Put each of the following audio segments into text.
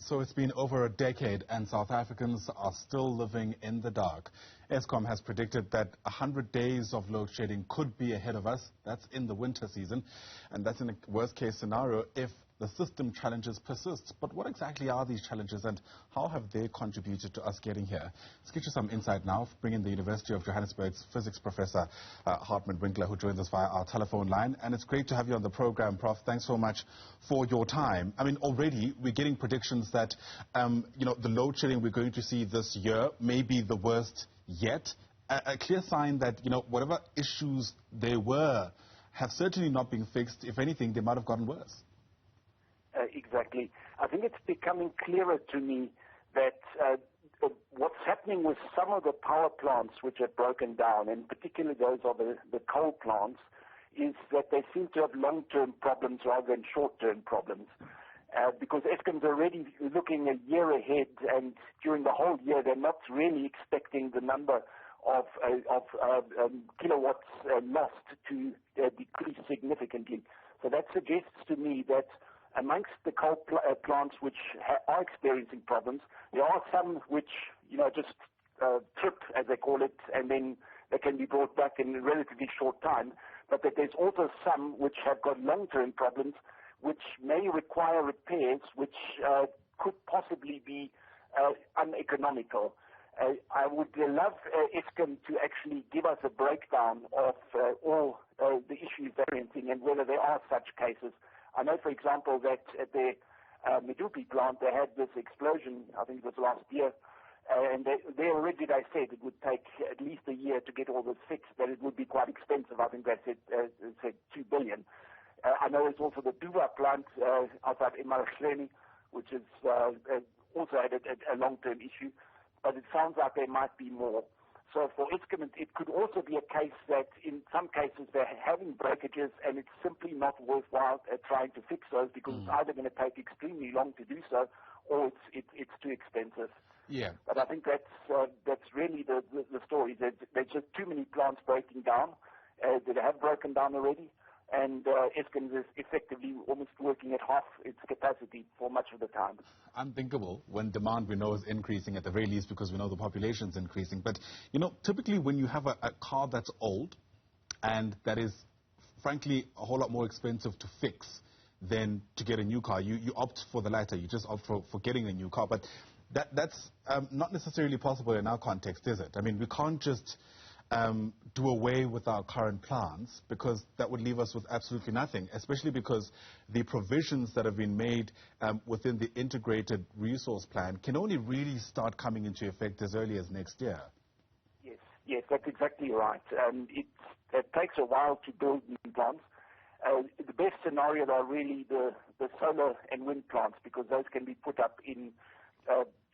So it's been over a decade and South Africans are still living in the dark. Eskom has predicted that 100 days of load shedding could be ahead of us. That's in the winter season, and that's in a worst case scenario if the system challenges persist. But what exactly are these challenges and how have they contributed to us getting here? Let's get you some insight now. Bring in the University of Johannesburg's physics professor, Hartmut Winkler, who joins us via our telephone line. And it's great to have you on the program, Prof. Thanks so much for your time. I mean, already we're getting predictions that, the load shedding we're going to see this year may be the worst yet. A clear sign that, whatever issues there were have certainly not been fixed. If anything, they might have gotten worse. Exactly. I think it's becoming clearer to me that what's happening with some of the power plants which have broken down, and particularly those of the coal plants, is that they seem to have long-term problems rather than short-term problems. Because Eskom's already looking a year ahead, and during the whole year they're not really expecting the number of kilowatts lost to decrease significantly. So that suggests to me that amongst the coal plants which are experiencing problems, there are some which, just trip, as they call it, and then they can be brought back in a relatively short time. But that there's also some which have got long-term problems which may require repairs which could possibly be uneconomical. I would love Eskom to actually give us a breakdown of all the issues they're experiencing and whether there are such cases. I know, for example, that at the Medupi plant, they had this explosion, I think it was last year, and they already said it would take at least a year to get all this fixed, that it would be quite expensive. I think they said 2 billion. I know it's also the Duva plant outside Emarhleni, which is also had a long-term issue, but it sounds like there might be more. So for Eskom, it could also be a case that in some cases they're having breakages and it's simply not worthwhile trying to fix those because it's either going to take extremely long to do so or it's too expensive. Yeah. But I think that's really the story. There's just too many plants breaking down that have broken down already, and Eskom is effectively almost working at half its capacity for much of the time. Unthinkable when demand we know is increasing at the very least because we know the population is increasing. But, typically when you have a car that's old and that is, frankly, a whole lot more expensive to fix than to get a new car, you opt for the latter. You just opt for getting a new car. But that's not necessarily possible in our context, is it? I mean, we can't just do away with our current plans because that would leave us with absolutely nothing, especially because the provisions that have been made within the integrated resource plan can only really start coming into effect as early as next year. Yes, that's exactly right. It takes a while to build new plants. The best scenario are really the solar and wind plants because those can be put up in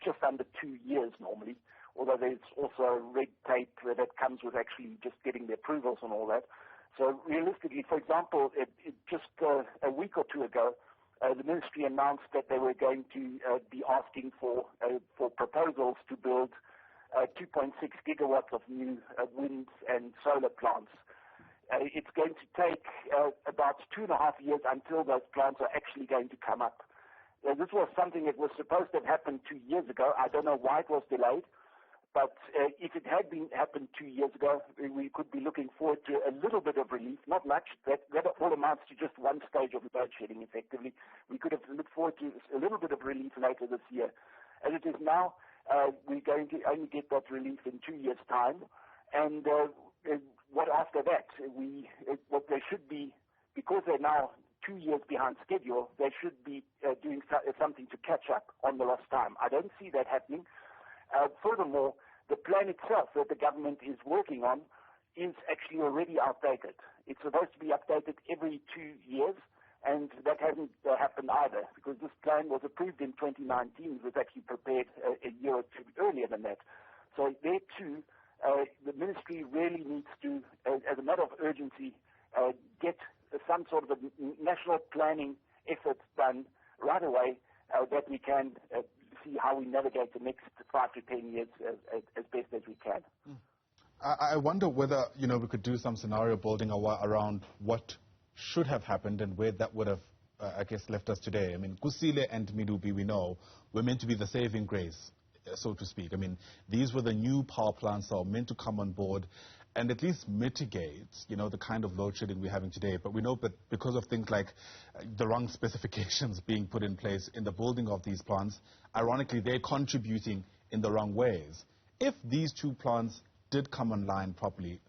just under 2 years normally, although there's also red tape that comes with actually just getting the approvals and all that. So realistically, for example, just a week or two ago, the ministry announced that they were going to be asking for proposals to build 2.6 gigawatts of new wind and solar plants. It's going to take about 2.5 years until those plants are actually going to come up. This was something that was supposed to have happened 2 years ago. I don't know why it was delayed. But if it had happened 2 years ago, we could be looking forward to a little bit of relief, not much. That all amounts to just one stage of load shedding, effectively. We could have looked forward to a little bit of relief later this year. As it is now, we're going to only get that relief in 2 years' time. And what after that? What they should be, because they're now 2 years behind schedule, they should be doing something to catch up on the lost time. I don't see that happening. Furthermore, the plan itself that the government is working on is actually already outdated. It's supposed to be updated every 2 years, and that hasn't happened either because this plan was approved in 2019. It was actually prepared a year or two earlier than that. So there too, the ministry really needs to, as a matter of urgency, get some sort of a national planning effort done right away that we can see how we navigate the next 5 to 10 years as best as we can. I wonder whether, we could do some scenario building around what should have happened and where that would have I guess, left us today. I mean, Kusile and Medupi, we know, were meant to be the saving grace, so to speak. I mean, these were the new power plants that were meant to come on board and at least mitigate, the kind of load shedding we're having today. But we know that because of things like the wrong specifications being put in place in the building of these plants, ironically, they're contributing in the wrong ways. If these two plants did come online properly,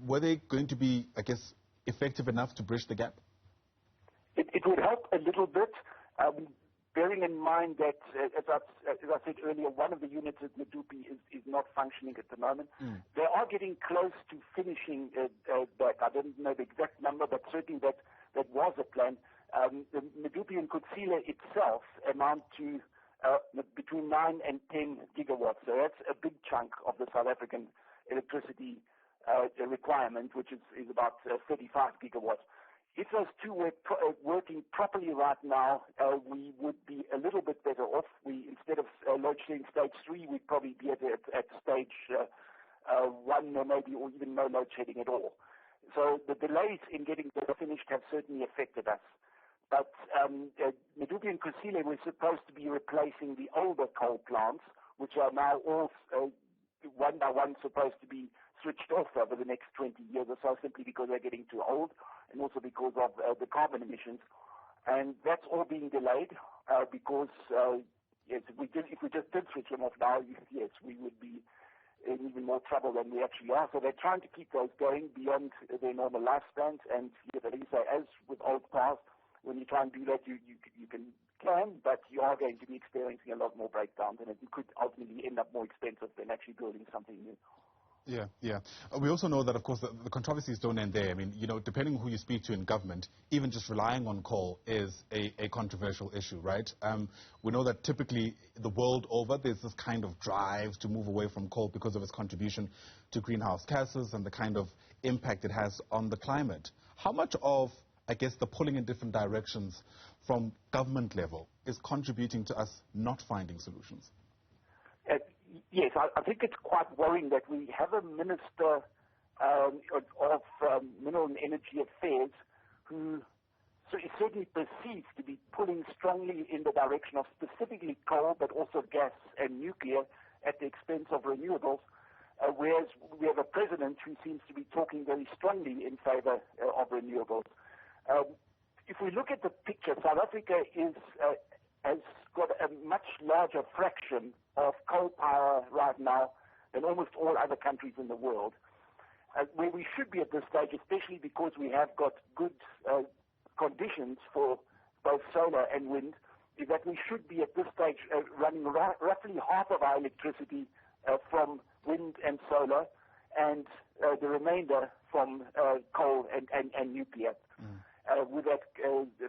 were they going to be, I guess, effective enough to bridge the gap? It would help a little bit. Bearing in mind that, as I said earlier, one of the units at Medupi is not functioning at the moment. They are getting close to finishing that. I don't know the exact number, but certainly that was a plan. The Medupi and Kusile itself amount to between 9 and 10 gigawatts. So that's a big chunk of the South African electricity requirement, which is about 35 gigawatts. If those two were working properly right now, we would be a little bit better off. Instead of load shedding stage 3, we'd probably be at stage 1 or maybe or even no load shedding at all. So the delays in getting them finished have certainly affected us. But Medupi and Kusile were supposed to be replacing the older coal plants, which are now all one by one supposed to be switched off over the next 20 years or so, simply because they're getting too old and also because of the carbon emissions. And that's all being delayed because, yes, if we just did switch them off now, yes, we would be in even more trouble than we actually are. So they're trying to keep those going beyond their normal lifespans. And yes, as you say, as with old cars, when you try and do that, you can, but you are going to be experiencing a lot more breakdowns, and it could ultimately end up more expensive than actually building something new. Yeah. We also know that, of course, the controversies don't end there. I mean, depending on who you speak to in government, even just relying on coal is a controversial issue, right? We know that typically the world over, there's this kind of drive to move away from coal because of its contribution to greenhouse gases and the kind of impact it has on the climate. How much of, I guess, the pulling in different directions from government level is contributing to us not finding solutions? Yes, I think it's quite worrying that we have a Minister of Mineral and Energy Affairs who is certainly perceived to be pulling strongly in the direction of specifically coal, but also gas and nuclear at the expense of renewables, whereas we have a president who seems to be talking very strongly in favor of renewables. If we look at the picture, South Africa has got a much larger fraction of coal power right now than almost all other countries in the world. Where we should be at this stage, especially because we have got good conditions for both solar and wind, is that we should be at this stage running roughly half of our electricity from wind and solar, and the remainder from coal and nuclear. With that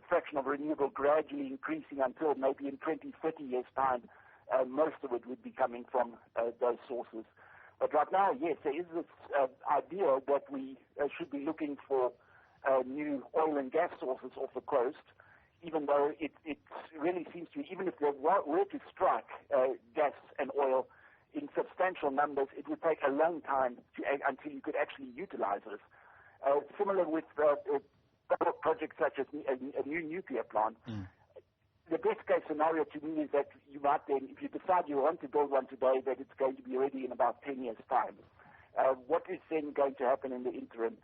fraction of renewable gradually increasing until maybe in 20, 30 years' time, most of it would be coming from those sources. But right now, yes, there is this idea that we should be looking for new oil and gas sources off the coast, even though it really seems to, even if they were to strike gas and oil in substantial numbers, it would take a long time until you could actually utilize this. Similar with projects such as a new nuclear plant. The best case scenario to me is that you might then, if you decide you want to build one today, that it's going to be ready in about 10 years' time. What is then going to happen in the interim?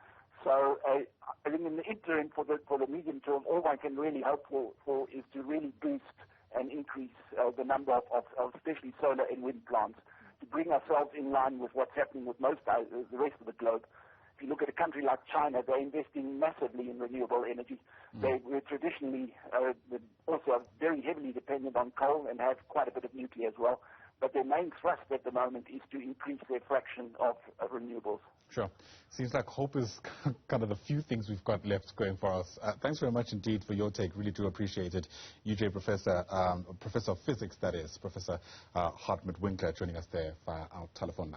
So I think in the interim, for the medium term, all one can really hope for is to really boost and increase the number of especially solar and wind plants, to bring ourselves in line with what's happening with most the rest of the globe. If you look at a country like China, they're investing massively in renewable energy. They were traditionally also very heavily dependent on coal and have quite a bit of nuclear as well. But their main thrust at the moment is to increase their fraction of renewables. Sure. Seems like hope is kind of the few things we've got left going for us. Thanks very much indeed for your take. Really do appreciate it. UJ Professor of Physics, that is, Professor Hartmut Winkler, joining us there via our telephone line.